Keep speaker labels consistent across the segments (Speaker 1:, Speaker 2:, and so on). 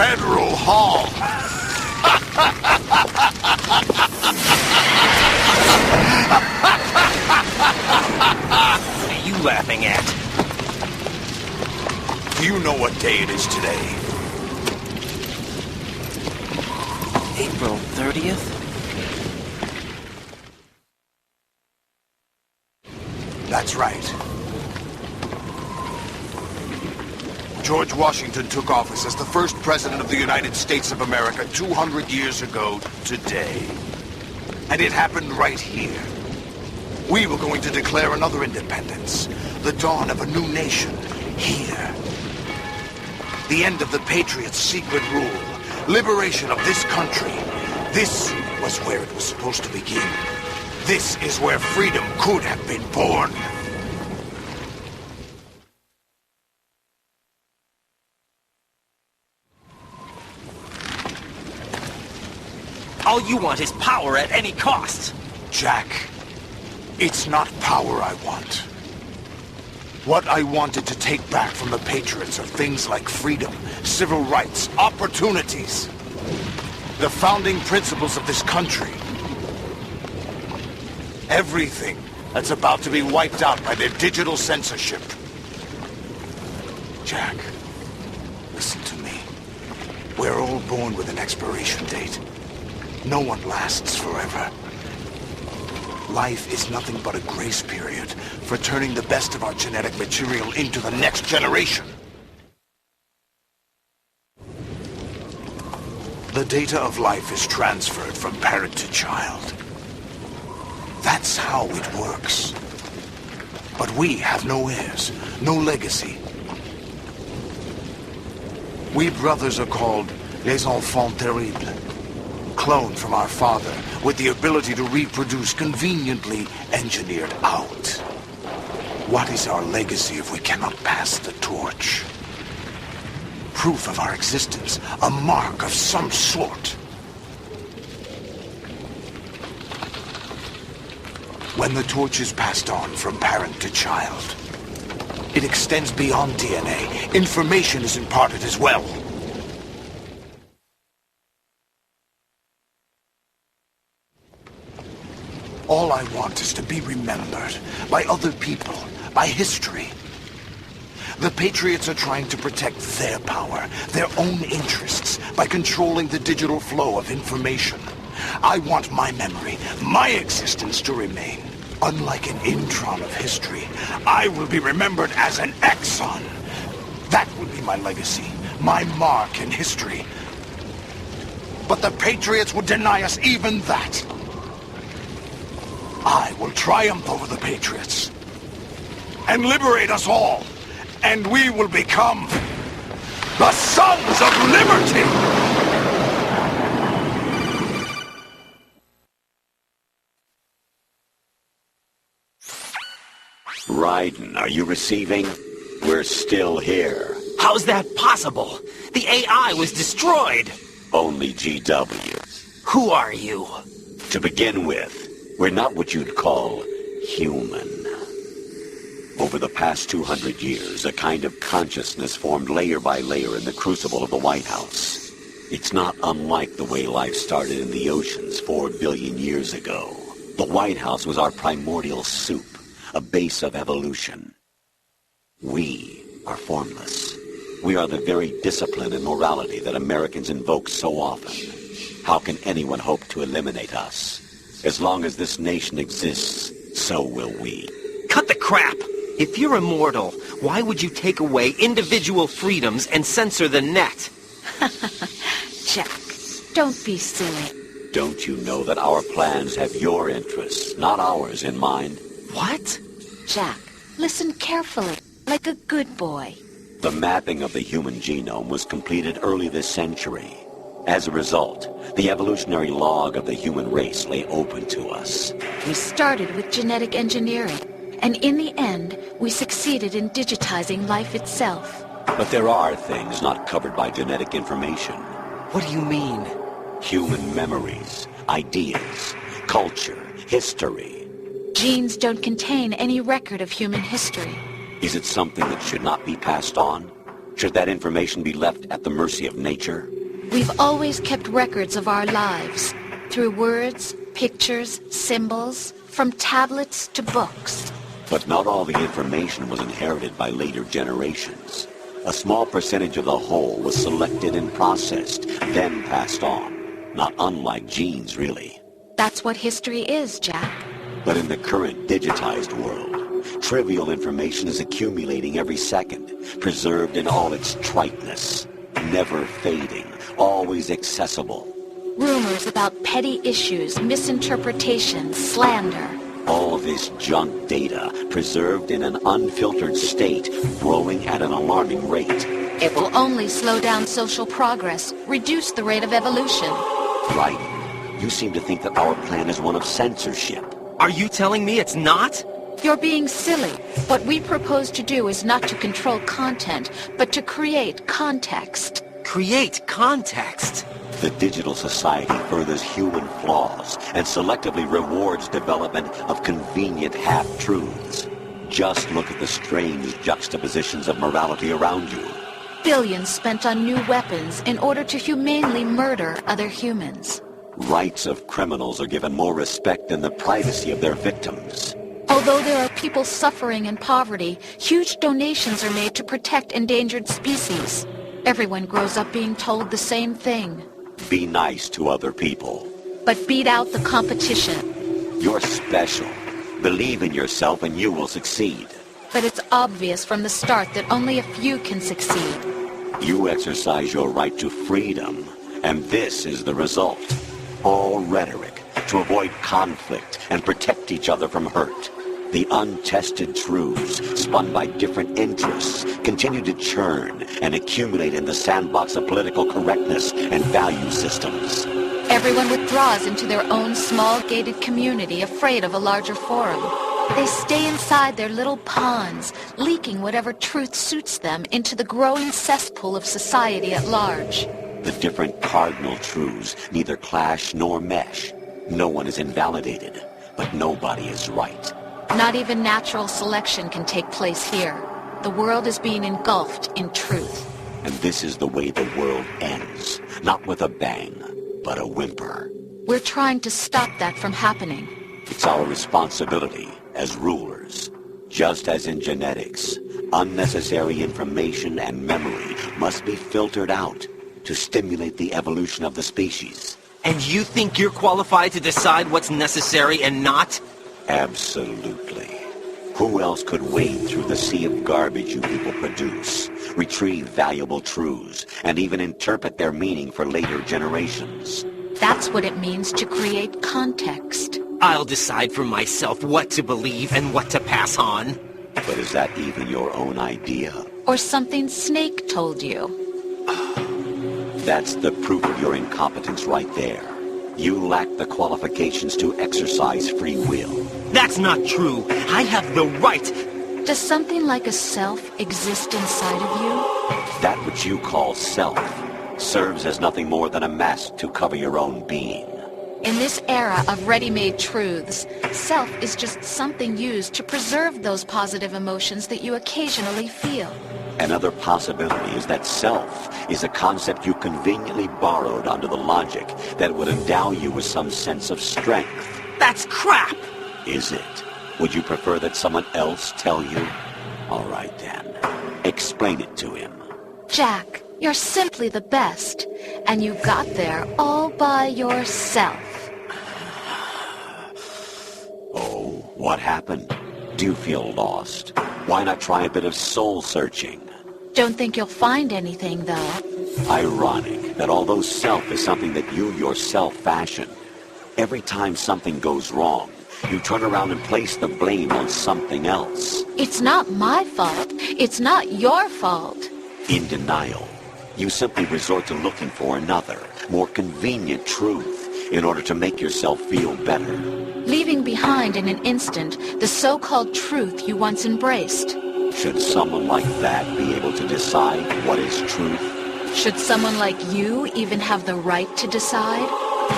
Speaker 1: Federal Hall.
Speaker 2: What are you laughing at?
Speaker 1: Do you know what day it is today?
Speaker 2: April 30th?
Speaker 1: That's right. George Washington took office as the first president of the United States of America 200 years ago today. And it happened right here. We were going to declare another independence, the dawn of a new nation, here. The end of the Patriots' secret rule, liberation of this country. This was where it was supposed to begin. This is where freedom could have been born.
Speaker 2: All you want is power at any cost.
Speaker 1: Jack, it's not power I want. What I wanted to take back from the Patriots are things like freedom, civil rights, opportunities. The founding principles of this country. Everything that's about to be wiped out by their digital censorship. Jack, listen to me. We're all born with an expiration date. No one lasts forever. Life is nothing but a grace period for turning the best of our genetic material into the next generation. The data of life is transferred from parent to child. That's how it works. But we have no heirs, no legacy. We brothers are called les enfants terribles. Cloned from our father, with the ability to reproduce conveniently engineered out. What is our legacy if we cannot pass the torch? Proof of our existence, a mark of some sort. When the torch is passed on from parent to child, it extends beyond DNA. Information is imparted as well. All I want is to be remembered by other people, by history. The Patriots are trying to protect their power, their own interests, by controlling the digital flow of information. I want my memory, my existence to remain. Unlike an intron of history, I will be remembered as an exon. That will be my legacy, my mark in history. But the Patriots would deny us even that. I will triumph over the Patriots and liberate us all, and we will become the Sons of Liberty!
Speaker 3: Raiden, are you receiving? We're still here.
Speaker 2: How's that possible? The AI was destroyed.
Speaker 3: Only GW.
Speaker 2: Who are you?
Speaker 3: To begin with, we're not what you'd call human. Over the past 200 years, a kind of consciousness formed layer by layer in the crucible of the White House. It's not unlike the way life started in the oceans 4 billion years ago. The White House was our primordial soup, a base of evolution. We are formless. We are the very discipline and morality that Americans invoke so often. How can anyone hope to eliminate us? As long as this nation exists, so will we.
Speaker 2: Cut the crap! If you're immortal, why would you take away individual freedoms and censor the net?
Speaker 4: Jack, don't be silly.
Speaker 3: Don't you know that our plans have your interests, not ours, in mind?
Speaker 2: What?
Speaker 4: Jack, listen carefully, like a good boy.
Speaker 3: The mapping of the human genome was completed early this century. As a result, the evolutionary log of the human race lay open to us.
Speaker 4: We started with genetic engineering, and in the end, we succeeded in digitizing life itself.
Speaker 3: But there are things not covered by genetic information.
Speaker 2: What do you mean?
Speaker 3: Human memories, ideas, culture, history.
Speaker 4: Genes don't contain any record of human history.
Speaker 3: Is it something that should not be passed on? Should that information be left at the mercy of nature?
Speaker 4: We've always kept records of our lives, through words, pictures, symbols, from tablets to books.
Speaker 3: But not all the information was inherited by later generations. A small percentage of the whole was selected and processed, then passed on. Not unlike genes, really.
Speaker 4: That's what history is, Jack.
Speaker 3: But in the current digitized world, trivial information is accumulating every second, preserved in all its triteness, never fading, always accessible.
Speaker 4: Rumors about petty issues, misinterpretations, slander.
Speaker 3: All this junk data, preserved in an unfiltered state, growing at an alarming rate.
Speaker 4: It will only slow down social progress, reduce the rate of evolution.
Speaker 3: Right. You seem to think that our plan is one of censorship.
Speaker 2: Are you telling me it's not?
Speaker 4: You're being silly. What we propose to do is not to control content, but to create context.
Speaker 2: Create context.
Speaker 3: The digital society furthers human flaws and selectively rewards development of convenient half-truths. Just look at the strange juxtapositions of morality around you.
Speaker 4: Billions spent on new weapons in order to humanely murder other humans.
Speaker 3: Rights of criminals are given more respect than the privacy of their victims.
Speaker 4: Although there are people suffering in poverty, huge donations are made to protect endangered species. Everyone grows up being told the same thing.
Speaker 3: Be nice to other people.
Speaker 4: But beat out the competition.
Speaker 3: You're special. Believe in yourself and you will succeed.
Speaker 4: But it's obvious from the start that only a few can succeed.
Speaker 3: You exercise your right to freedom, and this is the result. All rhetoric to avoid conflict and protect each other from hurt. The untested truths, spun by different interests, continue to churn and accumulate in the sandbox of political correctness and value systems.
Speaker 4: Everyone withdraws into their own small gated community, afraid of a larger forum. They stay inside their little ponds, leaking whatever truth suits them into the growing cesspool of society at large.
Speaker 3: The different cardinal truths neither clash nor mesh. No one is invalidated, but nobody is right.
Speaker 4: Not even natural selection can take place here. The world is being engulfed in truth.
Speaker 3: And this is the way the world ends. Not with a bang, but a whimper.
Speaker 4: We're trying to stop that from happening.
Speaker 3: It's our responsibility as rulers. Just as in genetics, unnecessary information and memory must be filtered out to stimulate the evolution of the species.
Speaker 2: And you think you're qualified to decide what's necessary and not?
Speaker 3: Absolutely. Who else could wade through the sea of garbage you people produce, retrieve valuable truths, and even interpret their meaning for later generations?
Speaker 4: That's what it means to create context.
Speaker 2: I'll decide for myself what to believe and what to pass on.
Speaker 3: But is that even your own idea?
Speaker 4: Or something Snake told you?
Speaker 3: That's the proof of your incompetence right there. You lack the qualifications to exercise free will.
Speaker 2: That's not true. I have the right.
Speaker 4: Does something like a self exist inside of you?
Speaker 3: That which you call self serves as nothing more than a mask to cover your own being.
Speaker 4: In this era of ready-made truths, self is just something used to preserve those positive emotions that you occasionally feel.
Speaker 3: Another possibility is that self is a concept you conveniently borrowed under the logic that would endow you with some sense of strength.
Speaker 2: That's crap!
Speaker 3: Is it? Would you prefer that someone else tell you? All right, then. Explain it to him.
Speaker 4: Jack, you're simply the best, and you got there all by yourself.
Speaker 3: Oh, what happened? Do you feel lost? Why not try a bit of soul-searching?
Speaker 4: Don't think you'll find anything, though.
Speaker 3: Ironic that although self is something that you yourself fashioned, every time something goes wrong, you turn around and place the blame on something else.
Speaker 4: It's not my fault. It's not your fault.
Speaker 3: In denial, you simply resort to looking for another, more convenient truth in order to make yourself feel better.
Speaker 4: Leaving behind in an instant the so-called truth you once embraced.
Speaker 3: Should someone like that be able to decide what is truth?
Speaker 4: Should someone like you even have the right to decide?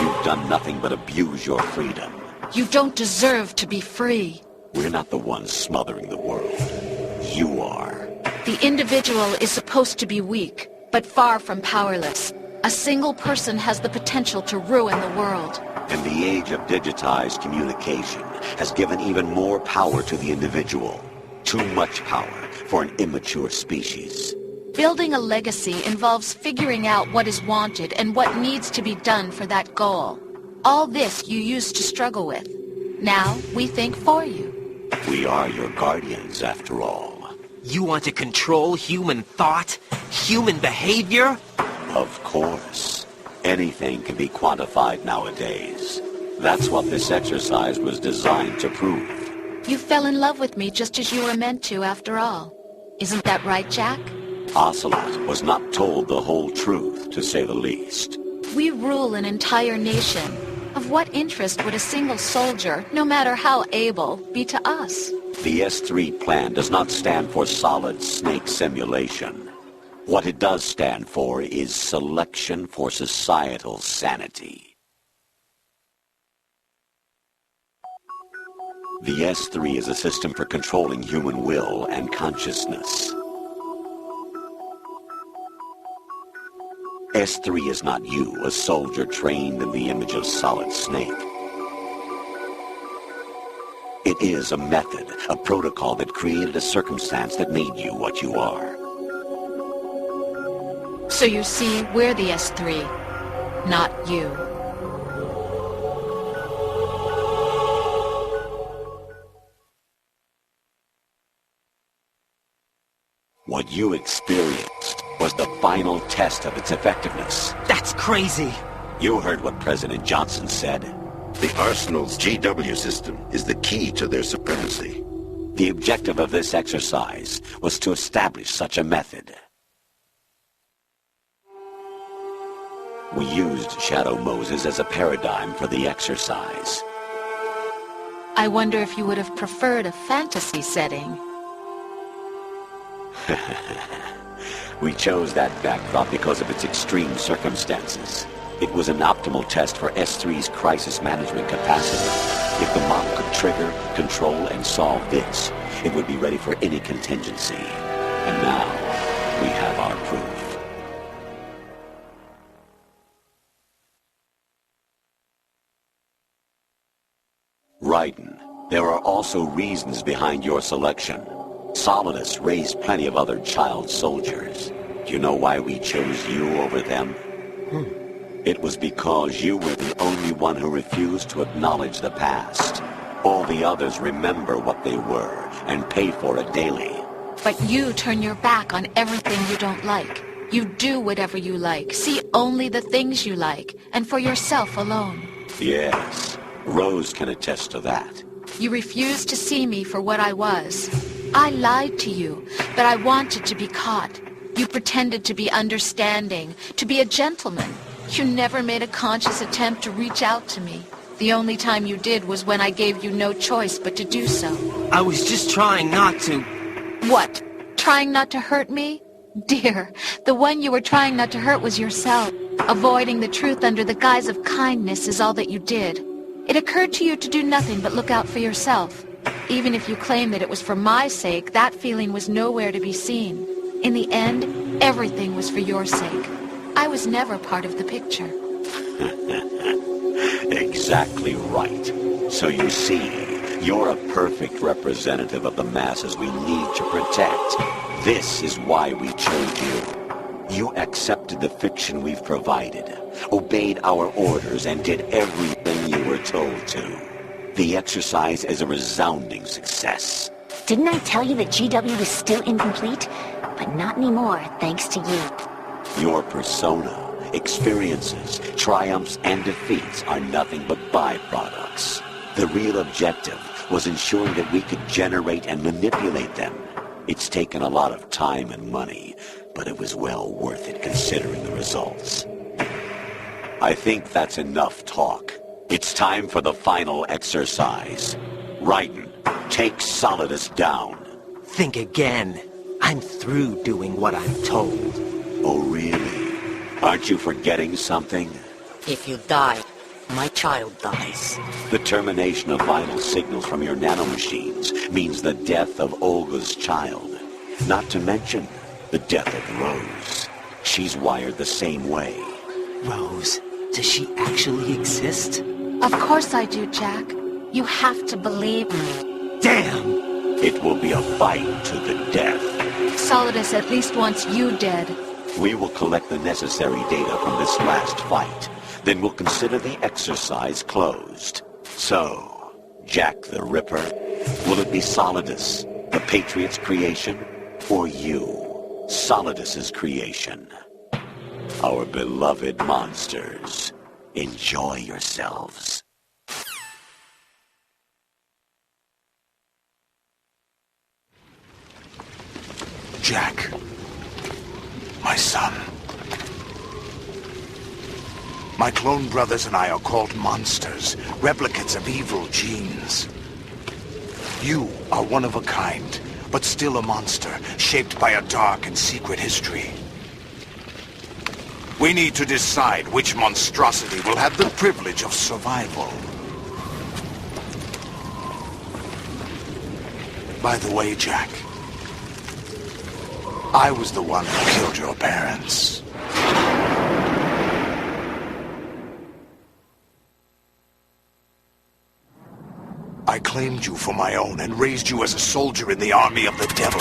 Speaker 3: You've done nothing but abuse your freedom.
Speaker 4: You don't deserve to be free.
Speaker 3: We're not the ones smothering the world. You are.
Speaker 4: The individual is supposed to be weak, but far from powerless. A single person has the potential to ruin the world.
Speaker 3: And the age of digitized communication has given even more power to the individual. Too much power for an immature species.
Speaker 4: Building a legacy involves figuring out what is wanted and what needs to be done for that goal. All this you used to struggle with. Now we think for you.
Speaker 3: We are your guardians, after all.
Speaker 2: You want to control human thought? Human behavior?
Speaker 3: Of course. Anything can be quantified nowadays. That's what this exercise was designed to prove.
Speaker 4: You fell in love with me just as you were meant to, after all. Isn't that right, Jack?
Speaker 3: Ocelot was not told the whole truth, to say the least.
Speaker 4: We rule an entire nation. Of what interest would a single soldier, no matter how able, be to us?
Speaker 3: The S3 plan does not stand for solid snake simulation. What it does stand for is selection for societal sanity. The S3 is a system for controlling human will and consciousness. S3 is not you, a soldier trained in the image of Solid Snake. It is a method, a protocol that created a circumstance that made you what you are.
Speaker 4: So you see, we're the S3, not you.
Speaker 3: What you experienced was the final test of its effectiveness.
Speaker 2: That's crazy.
Speaker 3: You heard what President Johnson said.
Speaker 5: The Arsenal's GW system is the key to their supremacy.
Speaker 3: The objective of this exercise was to establish such a method. We used Shadow Moses as a paradigm for the exercise.
Speaker 4: I wonder if you would have preferred a fantasy setting.
Speaker 3: We chose that backdrop because of its extreme circumstances. It was an optimal test for S3's crisis management capacity. If the model could trigger, control, and solve this, it would be ready for any contingency. And now, we have our proof. Raiden, there are also reasons behind your selection. Solidus raised plenty of other child soldiers. Do you know why we chose you over them? It was because you were the only one who refused to acknowledge the past. All the others remember what they were and pay for it daily.
Speaker 4: But you turn your back on everything you don't like. You do whatever you like, see only the things you like, and for yourself alone.
Speaker 3: Yes, Rose can attest to that.
Speaker 4: You refused to see me for what I was. I lied to you, but I wanted to be caught. You pretended to be understanding, to be a gentleman. You never made a conscious attempt to reach out to me. The only time you did was when I gave you no choice but to do so.
Speaker 2: I was just trying not to...
Speaker 4: What? Trying not to hurt me? Dear, the one you were trying not to hurt was yourself. Avoiding the truth under the guise of kindness is all that you did. It occurred to you to do nothing but look out for yourself. Even if you claim that it was for my sake, that feeling was nowhere to be seen. In the end, everything was for your sake. I was never part of the picture.
Speaker 3: Exactly right. So you see, you're a perfect representative of the masses we need to protect. This is why we chose you. You accepted the fiction we've provided, obeyed our orders, and did everything you were told to. The exercise is a resounding success.
Speaker 6: Didn't I tell you that GW was still incomplete? But not anymore, thanks to you.
Speaker 3: Your persona, experiences, triumphs, and defeats are nothing but byproducts. The real objective was ensuring that we could generate and manipulate them. It's taken a lot of time and money, but it was well worth it considering the results. I think that's enough talk. It's time for the final exercise. Raiden, take Solidus down.
Speaker 2: Think again. I'm through doing what I'm told.
Speaker 3: Oh, really? Aren't you forgetting something?
Speaker 7: If you die, my child dies.
Speaker 3: The termination of vital signals from your nanomachines means the death of Olga's child. Not to mention the death of Rose. She's wired the same way.
Speaker 2: Rose, does she actually exist?
Speaker 4: Of course I do, Jack. You have to believe me.
Speaker 2: Damn!
Speaker 3: It will be a fight to the death.
Speaker 4: Solidus at least wants you dead.
Speaker 3: We will collect the necessary data from this last fight. Then we'll consider the exercise closed. So, Jack the Ripper, will it be Solidus, the Patriot's creation, or you, Solidus's creation? Our beloved monsters, enjoy yourselves.
Speaker 1: Jack, my son. My clone brothers and I are called monsters, replicates of evil genes. You are one of a kind, but still a monster, shaped by a dark and secret history. We need to decide which monstrosity will have the privilege of survival. By the way, Jack, I was the one who killed your parents. I claimed you for my own and raised you as a soldier in the army of the devil.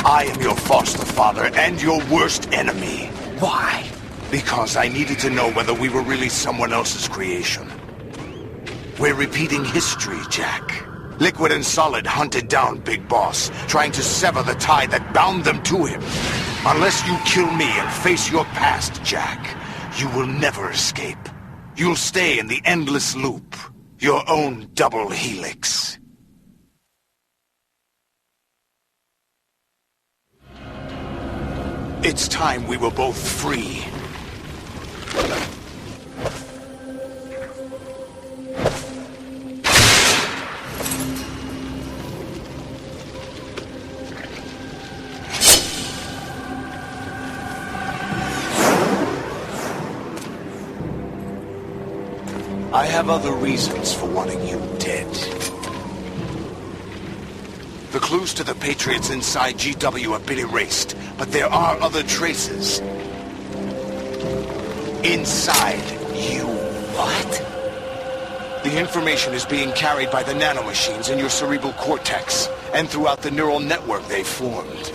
Speaker 1: I am your foster father and your worst enemy.
Speaker 2: Why?
Speaker 1: Because I needed to know whether we were really someone else's creation. We're repeating history, Jack. Liquid and Solid hunted down Big Boss, trying to sever the tie that bound them to him. Unless you kill me and face your past, Jack, you will never escape. You'll stay in the endless loop, your own double helix. It's time we were both free. I have other reasons for wanting you dead. The clues to the Patriots inside GW have been erased, but there are other traces. Inside you.
Speaker 2: What?
Speaker 1: The information is being carried by the nanomachines in your cerebral cortex, and throughout the neural network they formed.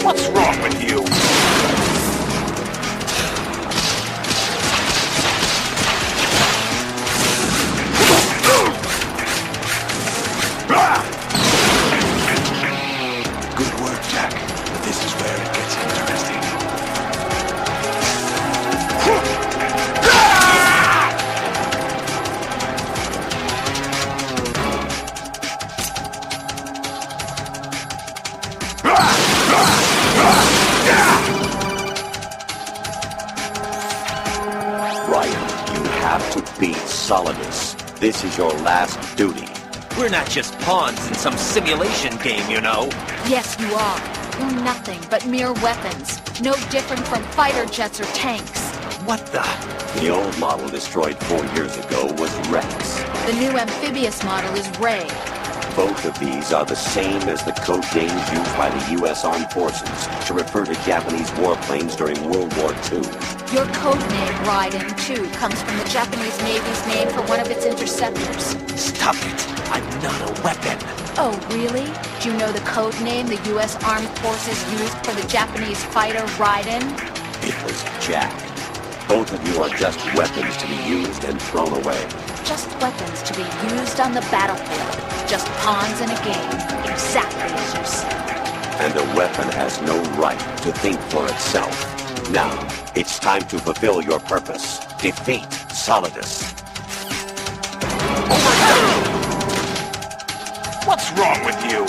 Speaker 1: What's wrong with you? Good work, Jack. But this is where it gets interesting.
Speaker 3: Ryan, you have to beat Solidus. This is your last duty.
Speaker 2: We're not just pawns in some simulation game, you know.
Speaker 4: Yes, you are. You're nothing but mere weapons. No different from fighter jets or tanks.
Speaker 2: What the?
Speaker 3: The old model destroyed 4 years ago was Rex.
Speaker 4: The new amphibious model is Ray.
Speaker 3: Both of these are the same as the code names used by the U.S. Armed Forces to refer to Japanese warplanes during World War II.
Speaker 4: Your code name, Raiden, too, comes from the Japanese Navy's name for one of its interceptors.
Speaker 2: Stop it. I'm not a weapon.
Speaker 4: Oh, really? Do you know the code name the U.S. Armed Forces used for the Japanese fighter Raiden?
Speaker 3: It was Jack. Both of you are just weapons to be used and thrown away.
Speaker 4: Just weapons to be used on the battlefield. Just pawns in a game. Exactly as you said.
Speaker 3: And a weapon has no right to think for itself. Now, it's time to fulfill your purpose. Defeat Solidus.
Speaker 1: What's wrong with you?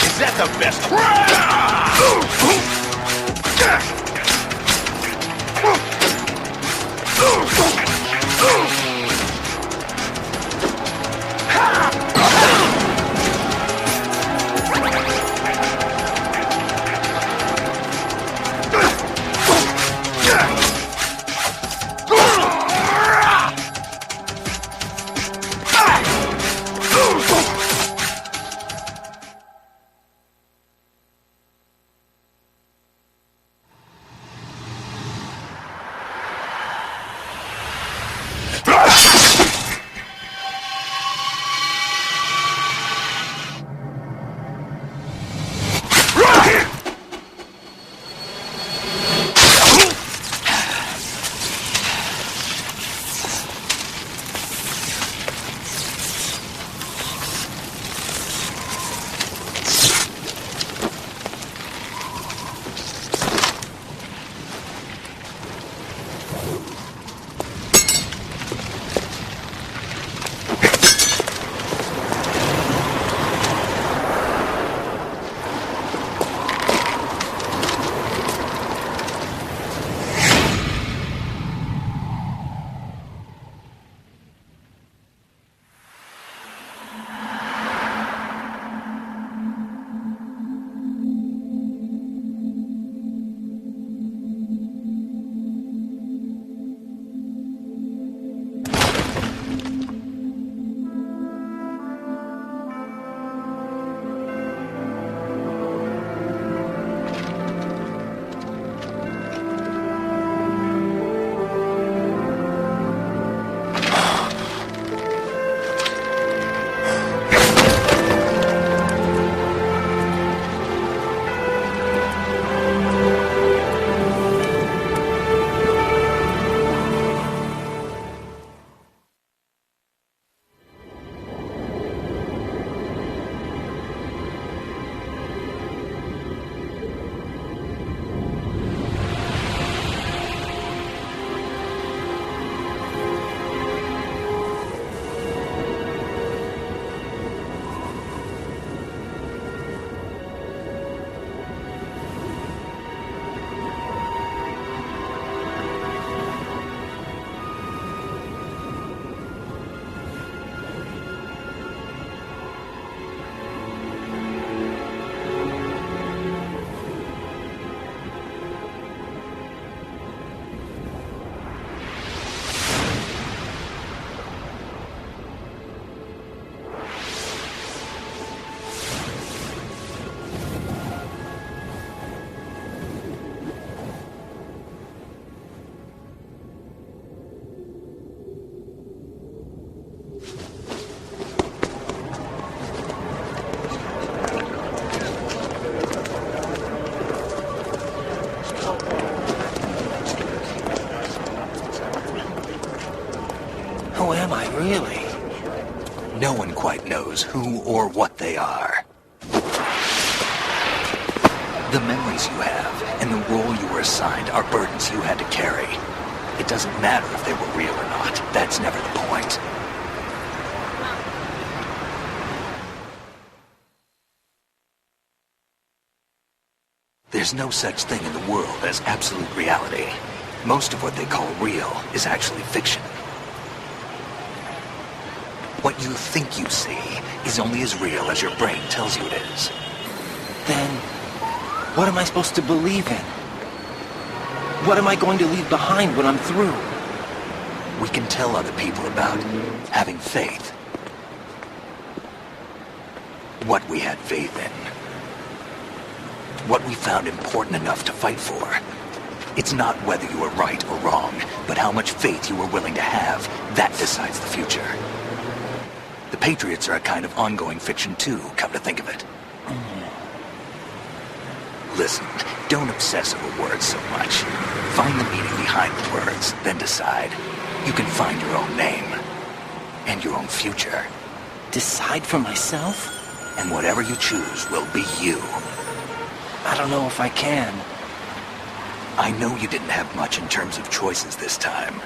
Speaker 1: Is that the best?
Speaker 2: Who am I, really?
Speaker 1: No one quite knows who or what they are. The memories you have and the role you were assigned are burdens you had to carry. It doesn't matter if they were real or not. That's never the point. There's no such thing in the world as absolute reality. Most of what they call real is actually fiction. What you think you see is only as real as your brain tells you it is.
Speaker 2: Then, what am I supposed to believe in? What am I going to leave behind when I'm through?
Speaker 1: We can tell other people about having faith. What we had faith in. What we found important enough to fight for. It's not whether you were right or wrong, but how much faith you were willing to have. That decides the future. The Patriots are a kind of ongoing fiction too, come to think of it. Listen, don't obsess over words so much. Find the meaning behind the words, then decide. You can find your own name. And your own future.
Speaker 2: Decide for myself?
Speaker 1: And whatever you choose will be you.
Speaker 2: I don't know if I can.
Speaker 1: I know you didn't have much in terms of choices this time.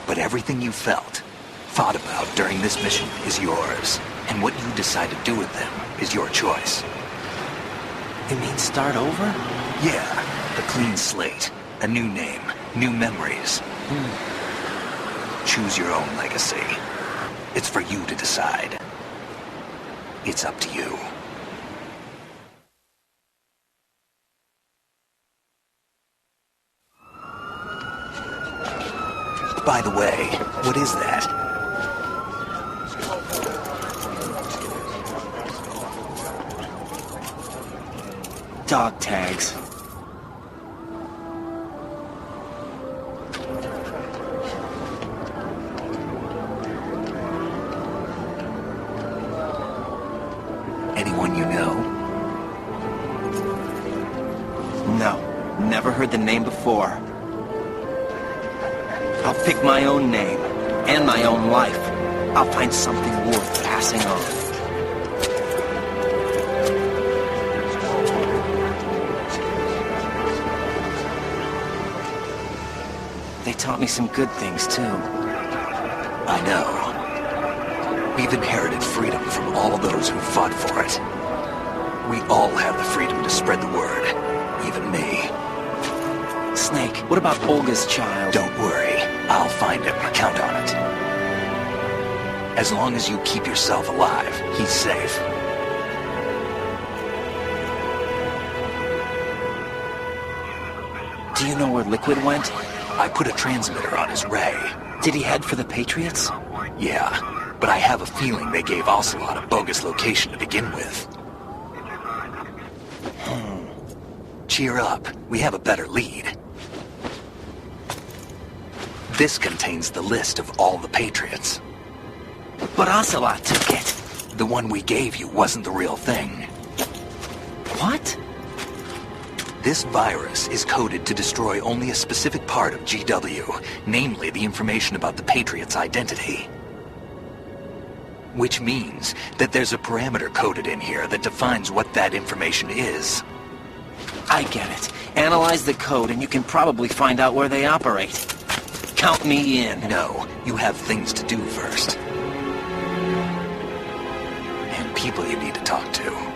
Speaker 1: But everything you felt, thought about during this mission is yours. And what you decide to do with them is your choice.
Speaker 2: You mean start over?
Speaker 1: Yeah, a clean slate, a new name, new memories. Choose your own legacy. It's for you to decide. It's up to you. By the way, what is that?
Speaker 2: Dog tags.
Speaker 1: Anyone you know?
Speaker 2: No, never heard the name before. I'll pick my own name, and my own life. I'll find something worth passing on. They taught me some good things, too.
Speaker 1: I know. We've inherited freedom from all those who fought for it. We all have the freedom to spread the word, even me.
Speaker 2: Snake, what about Olga's child?
Speaker 1: Don't worry. I'll find him. Count on it. As long as you keep yourself alive, he's safe.
Speaker 2: Do you know where Liquid went?
Speaker 1: I put a transmitter on his ray.
Speaker 2: Did he head for the Patriots?
Speaker 1: Yeah, but I have a feeling they gave Ocelot a bogus location to begin with. Cheer up. We have a better lead. This contains the list of all the Patriots.
Speaker 2: But Ocelot took it.
Speaker 1: The one we gave you wasn't the real thing.
Speaker 2: What?
Speaker 1: This virus is coded to destroy only a specific part of GW, namely the information about the Patriots' identity. Which means that there's a parameter coded in here that defines what that information is.
Speaker 2: I get it. Analyze the code and you can probably find out where they operate. Count me in.
Speaker 1: No, you have things to do first. And people you need to talk to.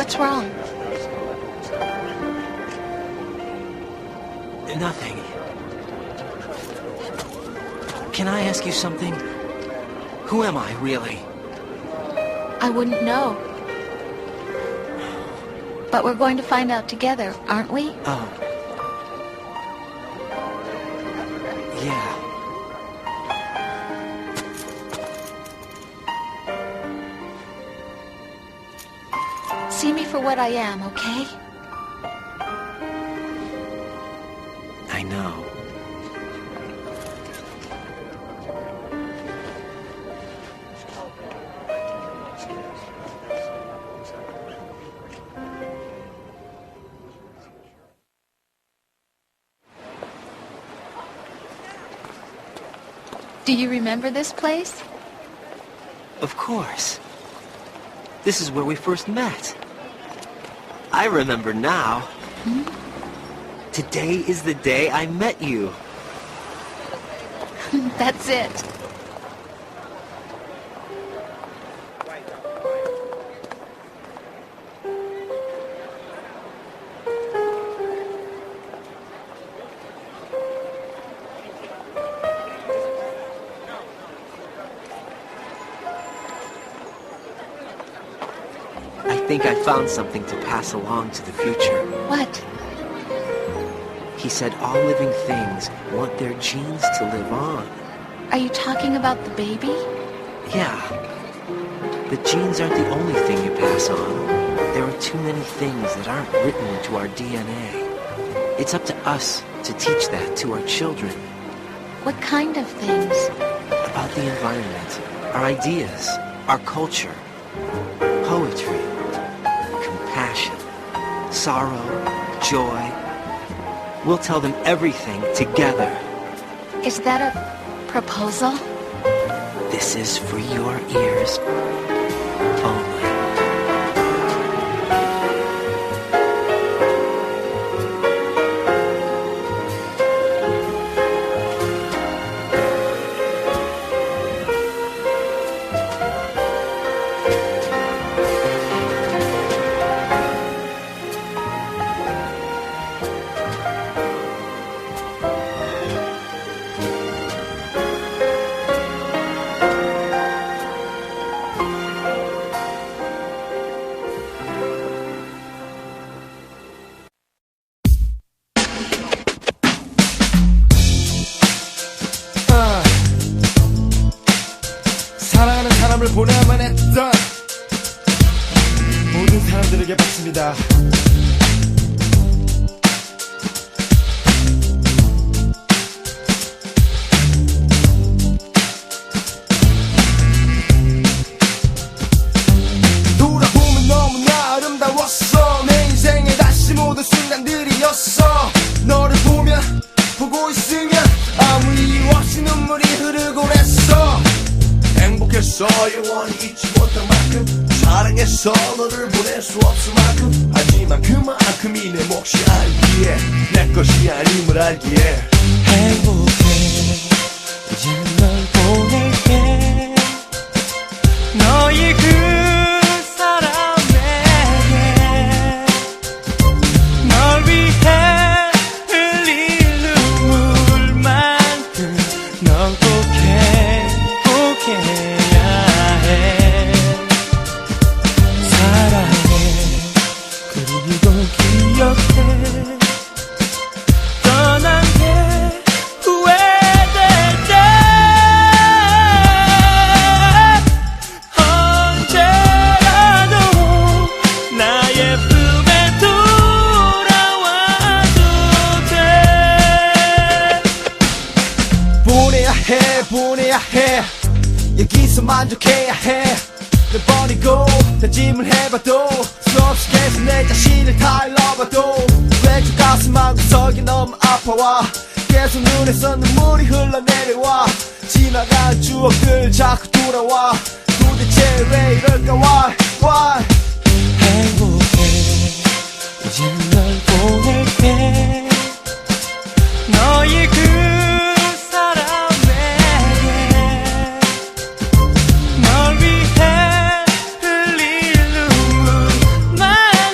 Speaker 4: What's wrong?
Speaker 2: Nothing. Can I ask you something? Who am I, really?
Speaker 4: I wouldn't know. But we're going to find out together, aren't we?
Speaker 2: Oh. Yeah.
Speaker 4: See me for what I am, okay?
Speaker 2: I know.
Speaker 4: Do you remember this place?
Speaker 2: Of course. This is where we first met. I remember now. Today is the day I met you.
Speaker 4: That's it.
Speaker 2: I think I found something to pass along to the future.
Speaker 4: What?
Speaker 2: He said all living things want their genes to live on.
Speaker 4: Are you talking about the baby?
Speaker 2: Yeah. The genes aren't the only thing you pass on. There are too many things that aren't written into our DNA. It's up to us to teach that to our children.
Speaker 4: What kind of things?
Speaker 2: About the environment, our ideas, our culture, poetry, compassion, sorrow, joy. We'll tell them everything together.
Speaker 4: Is that a proposal?
Speaker 2: This is for your ears only.
Speaker 8: 사랑하는 사람을 보내야만 했던 모든 사람들에게 바칩니다. 돌아보면 너무나 아름다웠어. 내 인생의 다시 모든 순간들이었어. 너를 보면 보고 있으면 아무 이유 없이 눈물이 흐르곤 했어. 행복했어. 영원히 잊지 못할 만큼 사랑했어. 너를 보낼 수 없을 만큼. 하지만 그만큼이 내 몫이 아니기에 내 것이 아님을 알기에
Speaker 9: 행복해. 이제 널 보낼게. 너의 그 사람에게 널 위해 흘릴 눈물만큼 넌 꼭 행복해야 해. 사랑해. 그리고 기억해. 떠난 게 후회될 때 언제라도 나의 품에 돌아와도 돼.
Speaker 8: 보내야 해. 여기서 만족해야 해. 널 버리고 다짐을 해봐도 수 없이 계속 내 자신을 다 잃어봐도 왠지 가슴만 구석이 너무 아파와 계속 눈에서 눈물이 흘러내려와 지나간 추억들 자꾸 돌아와 도대체 왜 이럴까 why
Speaker 9: 행복해. 이제 널 보낼게. 너의 그 사람에게 널 위해 흘릴 눈물만큼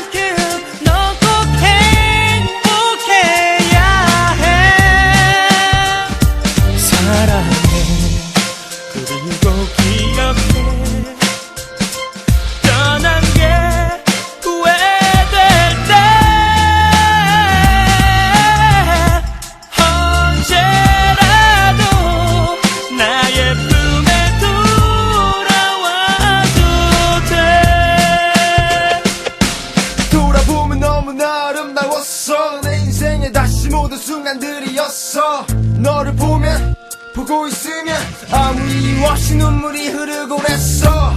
Speaker 8: 순간들이었어. 너를 보면 보고 있으면 아무 이유 없이 눈물이 흐르곤 했어.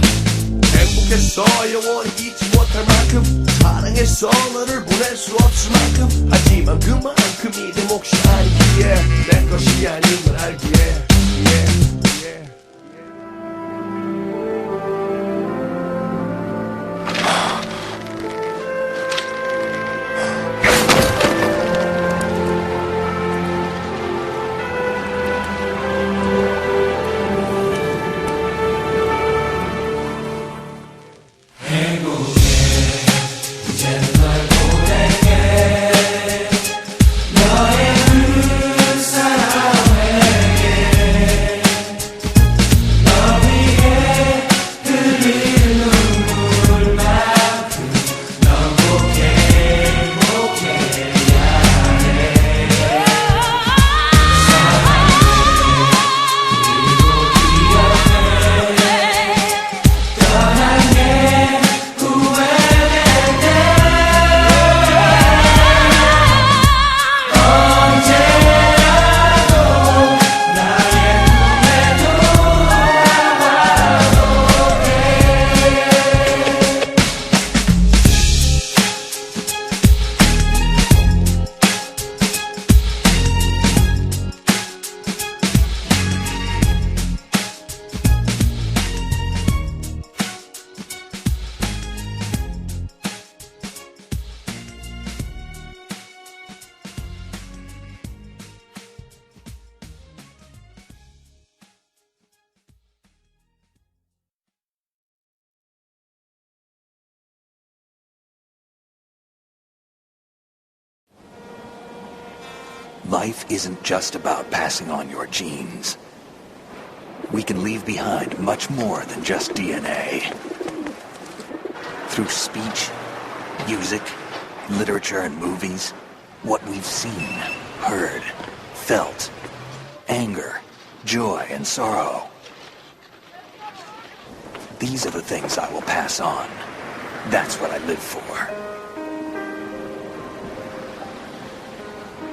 Speaker 8: 행복했어 영원히 잊지 못할 만큼 사랑했어 너를 보낼 수 없을 만큼. 하지만 그만큼이 내 몫이 아니기에 내 것이 아닌 걸 알기에
Speaker 1: Life isn't just about passing on your genes. We can leave behind much more than just DNA. Through speech, music, literature, and movies, what we've seen, heard, felt, anger, joy, and sorrow. These are the things I will pass on. That's what I live for.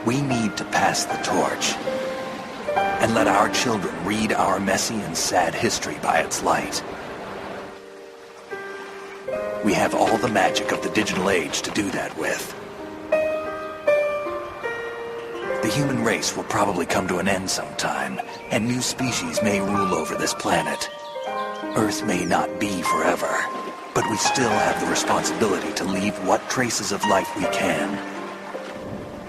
Speaker 1: We need to pass the torch and let our children read our messy and sad history by its light. We have all the magic of the digital age to do that with. The human race will probably come to an end sometime, and new species may rule over this planet. Earth may not be forever, but we still have the responsibility to leave what traces of life we can.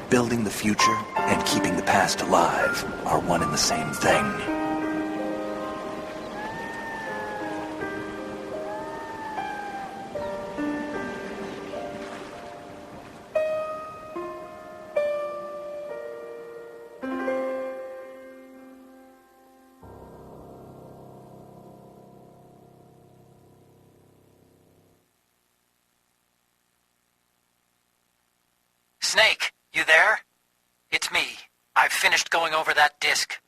Speaker 1: Building the future and keeping the past alive are one and the same thing.
Speaker 2: Snake, you there? It's me. I've finished going over that disk.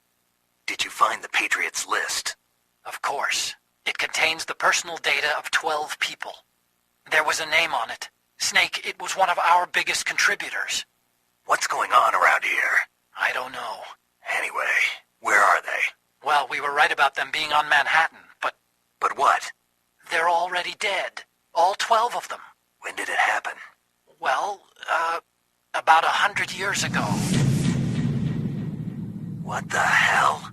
Speaker 1: Did you find the Patriots list?
Speaker 2: Of course. It contains the personal data of 12 people. There was a name on it. Snake, it was one of our biggest contributors.
Speaker 1: What's going on around here?
Speaker 2: I don't know.
Speaker 1: Anyway, where are they?
Speaker 2: Well, we were right about them being on Manhattan, but...
Speaker 1: But what?
Speaker 2: They're already dead. All 12 of them.
Speaker 1: When did it happen?
Speaker 2: Well, about 100 years ago.
Speaker 1: What the hell?